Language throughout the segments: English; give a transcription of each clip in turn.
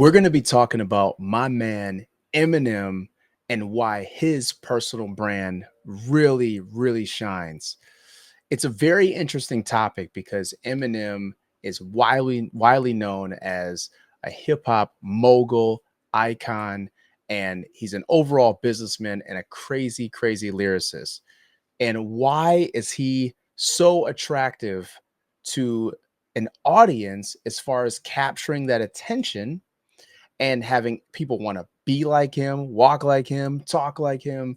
We're going to be talking about my man Eminem and why his personal brand really shines. It's a very interesting topic because Eminem is widely known as a hip hop mogul icon, and he's an overall businessman and a crazy lyricist. And why is he so attractive to an audience as far as capturing that attention and having people want to be like him, walk like him, talk like him,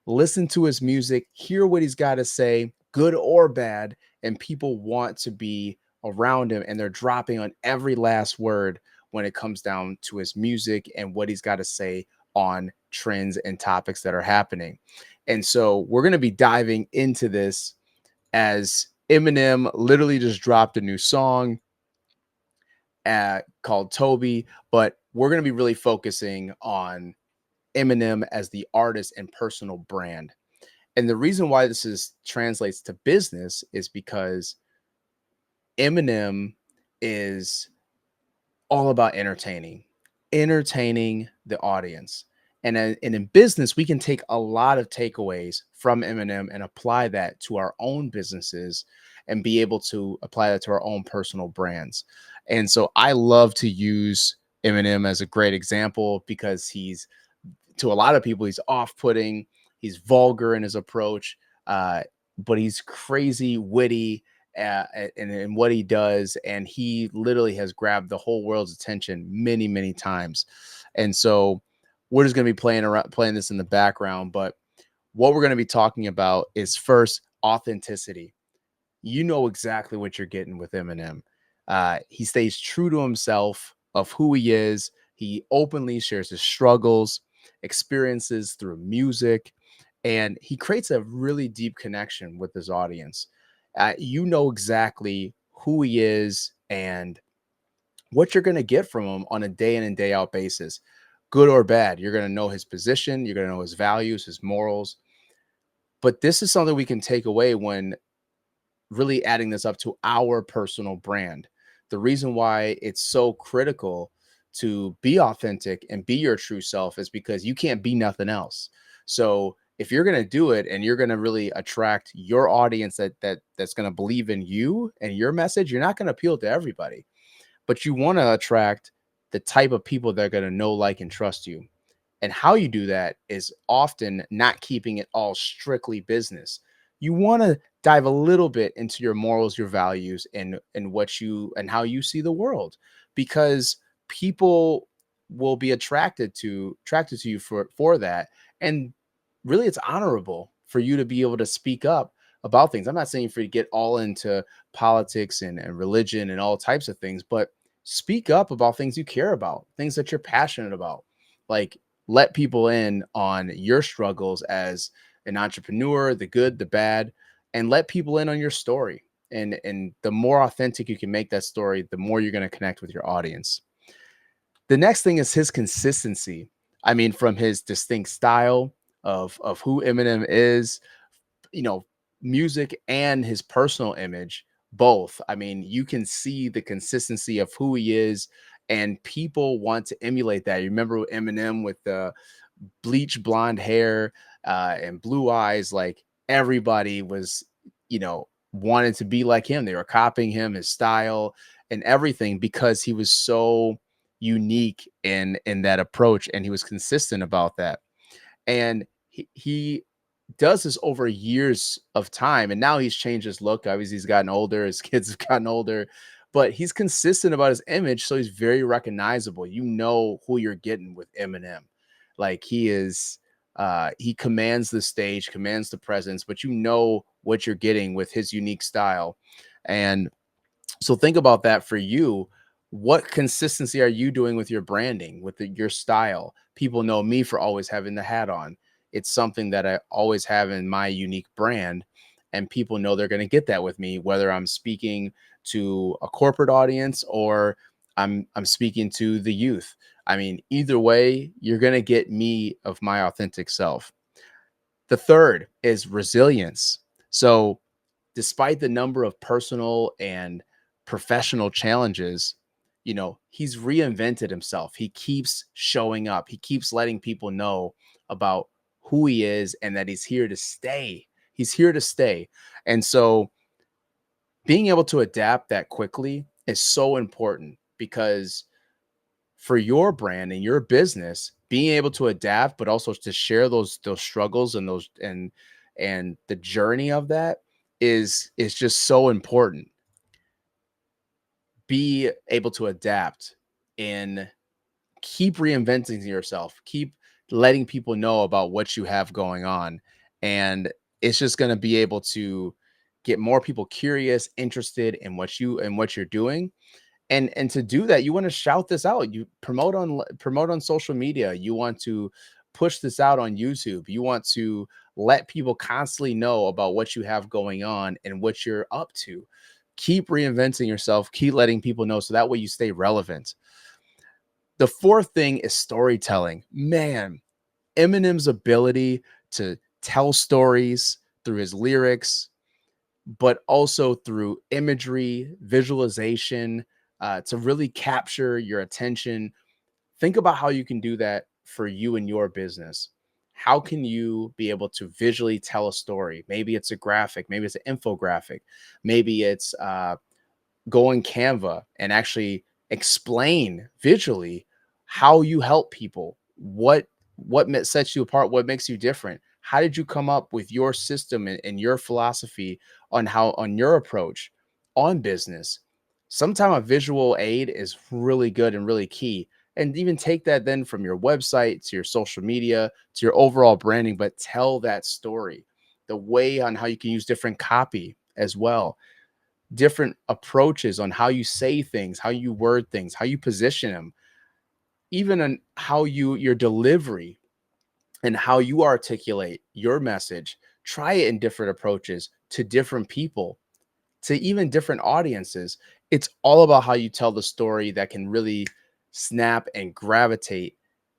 listen to his music, hear what he's got to say, good or bad, and people want to be around him and they're dropping on every last word when it comes down to his music and what he's got to say on trends and topics that are happening. And so we're going to be diving into this as Eminem literally just dropped a new song called Toby, but we're going to be really focusing on Eminem as the artist and personal brand. And the reason why this is translates to business is because Eminem is all about entertaining the audience. And in business, we can take a lot of takeaways from Eminem and apply that to our own businesses and be able to apply that to our own personal brands. And so I love to use Eminem as a great example because to a lot of people, he's off-putting, he's vulgar in his approach, but he's crazy witty in what he does, and he literally has grabbed the whole world's attention many times. And so we're just going to be playing this in the background, but what we're going to be talking about is first authenticity. You know exactly what you're getting with Eminem. He stays true to himself of who he is. He openly shares his struggles, experiences through music, and he creates a really deep connection with his audience. You know exactly who he is and what you're going to get from him on a day in and day out basis, good or bad. You're going to know his position, you're going to know his values, his morals. But this is something we can take away when really adding this up to our personal brand. The reason why it's so critical to be authentic and be your true self is because you can't be nothing else. So if you're going to do it and you're going to really attract your audience that's going to believe in you and your message, you're not going to appeal to everybody, but you want to attract the type of people that are going to know, like, and trust you. And how you do that is often not keeping it all strictly business. You want to dive a little bit into your morals, your values, and what you and how you see the world, because people will be attracted to you for that. And really, it's honorable for you to be able to speak up about things. I'm not saying for you to get all into politics and religion and all types of things, but speak up about things you care about, things that you're passionate about. Like, let people in on your struggles as an entrepreneur, the good, the bad, and let people in on your story. And the more authentic you can make that story, the more you're going to connect with your audience. The next thing is his consistency. I mean, from his distinct style of who Eminem is, you know, music and his personal image, both. I mean, you can see the consistency of who he is, and people want to emulate that. You remember Eminem with the bleach blonde hair and blue eyes, like everybody was, wanted to be like him. They were copying him, his style and everything, because he was so unique in that approach, and he was consistent about that. And he does this over years of time, and now he's changed his look. Obviously, he's gotten older, his kids have gotten older, but he's consistent about his image, so he's very recognizable. You know who you're getting with Eminem. Like, he commands the stage, commands the presence, but you know what you're getting with his unique style. And so think about that for you. What consistency are you doing with your branding, with your style? People know me for always having the hat on. It's something that I always have in my unique brand, and people know they're going to get that with me, whether I'm speaking to a corporate audience or I'm speaking to the youth. I mean, either way, you're going to get me of my authentic self. The third is resilience. So, despite the number of personal and professional challenges, he's reinvented himself. He keeps showing up. He keeps letting people know about who he is and that he's here to stay. He's here to stay. And so being able to adapt that quickly is so important because for your brand and your business, being able to adapt, but also to share those struggles and and the journey of that is just so important. Be able to adapt and keep reinventing yourself, keep letting people know about what you have going on. And it's just going to be able to get more people curious, interested in what you're doing. And to do that, you want to shout this out. You promote on social media. You want to push this out on YouTube. You want to let people constantly know about what you have going on and what you're up to. Keep reinventing yourself, keep letting people know so that way you stay relevant. The fourth thing is storytelling. Man, Eminem's ability to tell stories through his lyrics, but also through imagery, visualization, to really capture your attention. Think about how you can do that for you and your business. How can you be able to visually tell a story? Maybe it's a graphic, maybe it's an infographic, maybe it's go on Canva and actually explain visually how you help people, what sets you apart, what makes you different. How did you come up with your system and your philosophy on your approach on business? Sometimes a visual aid is really good and really key. And even take that then from your website to your social media to your overall branding, but tell that story, the way on how you can use different copy as well, different approaches on how you say things, how you word things, how you position them, even on how your delivery and how you articulate your message. Try it in different approaches to different people, to even different audiences. It's all about how you tell the story that can really snap and gravitate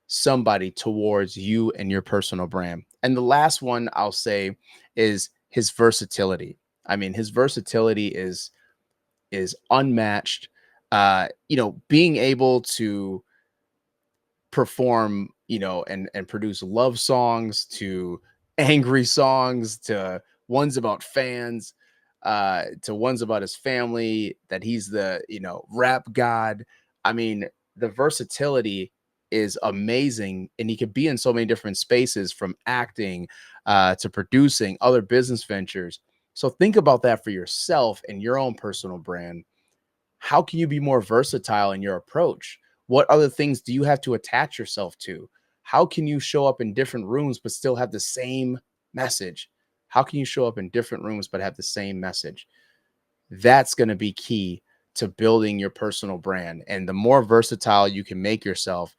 somebody towards you and your personal brand. And the last one I'll say is his versatility. I mean, his versatility is unmatched. Being able to perform, and produce love songs to angry songs to ones about fans, to ones about his family, that he's the, rap god. I mean, the versatility is amazing, and he could be in so many different spaces, from acting to producing other business ventures. So think about that for yourself and your own personal brand. How can you be more versatile in your approach? What other things do you have to attach yourself to? How can you show up in different rooms but still have the same message? How can you show up in different rooms but have the same message? That's going to be key to building your personal brand. And the more versatile you can make yourself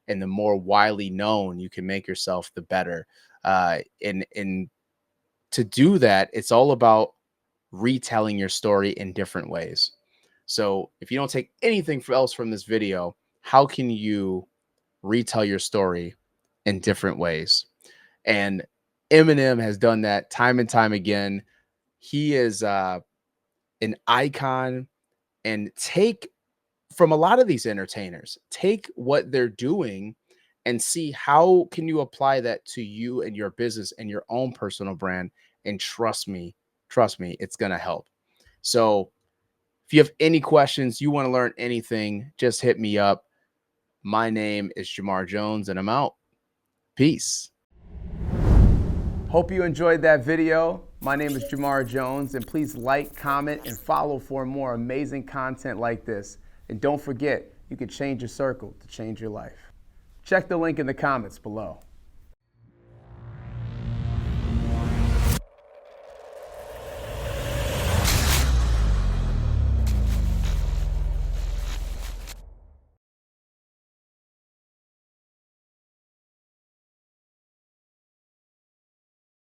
and the more widely known you can make yourself, the better. And to do that, it's all about retelling your story in different ways. So if you don't take anything else from this video, how can you retell your story in different ways? And Eminem has done that time and time again. He is an icon. And take from a lot of these entertainers, take what they're doing and see how can you apply that to you and your business and your own personal brand. And trust me, it's going to help. So if you have any questions, you want to learn anything, just hit me up. My name is Jamar Jones, and I'm out. Peace. Hope you enjoyed that video. My name is Jamar Jones, and please like, comment, and follow for more amazing content like this. And don't forget, you can change your circle to change your life. Check the link in the comments below.